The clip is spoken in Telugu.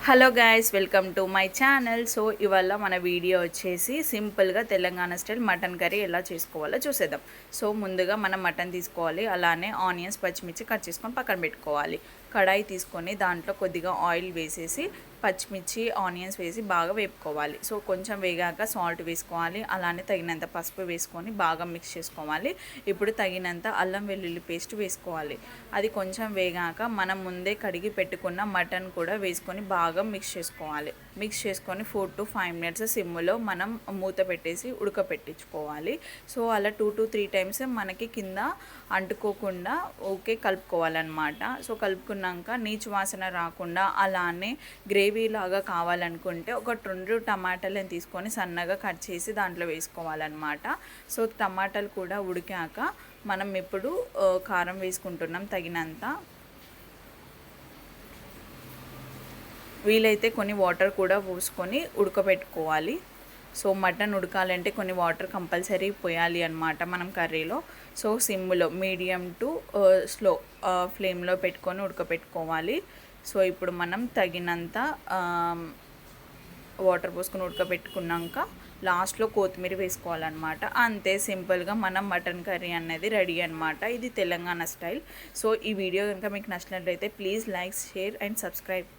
Hello guys, welcome to my channel. So ఇవాళ మన వీడియో వచ్చేసి సింపుల్గా తెలంగాణ స్టైల్ మటన్ కర్రీ ఎలా చేసుకోవాలో చూసేద్దాం. సో ముందుగా మనం మటన్ తీసుకోవాలి, అలానే ఆనియన్స్ పచ్చిమిర్చి కట్ చేసుకొని పక్కన పెట్టుకోవాలి. కడాయి తీసుకొని దాంట్లో కొద్దిగా ఆయిల్ వేసేసి పచ్చిమిర్చి ఆనియన్స్ వేసి బాగా వేపుకోవాలి. సో కొంచెం వేగాక సాల్ట్ వేసుకోవాలి, అలానే తగినంత పసుపు వేసుకొని బాగా మిక్స్ చేసుకోవాలి. ఇప్పుడు తగినంత అల్లం వెల్లుల్లి పేస్ట్ వేసుకోవాలి. అది కొంచెం వేగాక మనం ముందే కడిగి పెట్టుకున్న మటన్ కూడా వేసుకొని బాగా మిక్స్ చేసుకోవాలి. మిక్స్ చేసుకొని 4 to 5 minutes సిమ్లో మనం మూత పెట్టేసి ఉడకపెట్టించుకోవాలి. సో అలా 2 to 3 times మనకి కింద అంటుకోకుండా ఓకే కలుపుకోవాలన్నమాట. సో కలుపుకున్నాక నీచు వాసన రాకుండా అలానే గ్రేవీ లాగా కావాలనుకుంటే ఒక 2 టమాటాలను తీసుకొని సన్నగా కట్ చేసి దాంట్లో వేసుకోవాలన్నమాట. సో టమాటాలు కూడా ఉడికాక మనం ఇప్పుడు కారం వేసుకుంటున్నాం తగినంత. వీలైతే కొన్ని వాటర్ కూడా పోసుకొని ఉడకబెట్టుకోవాలి. సో మటన్ ఉడకాలంటే కొన్ని వాటర్ కంపల్సరీ పోయాలి అన్నమాట మనం కర్రీలో. సో సిమ్లో మీడియం టు స్లో ఫ్లేమ్లో పెట్టుకొని ఉడకబెట్టుకోవాలి. సో ఇప్పుడు మనం తగినంత వాటర్ పోసుకొని ఉడకబెట్టుకున్నాక లాస్ట్లో కొత్తిమీర వేసుకోవాలన్నమాట. అంతే, సింపుల్గా మనం మటన్ కర్రీ అనేది రెడీ అనమాట. ఇది తెలంగాణ స్టైల్. సో ఈ వీడియో కనుక మీకు నచ్చినట్లయితే please like, share and subscribe.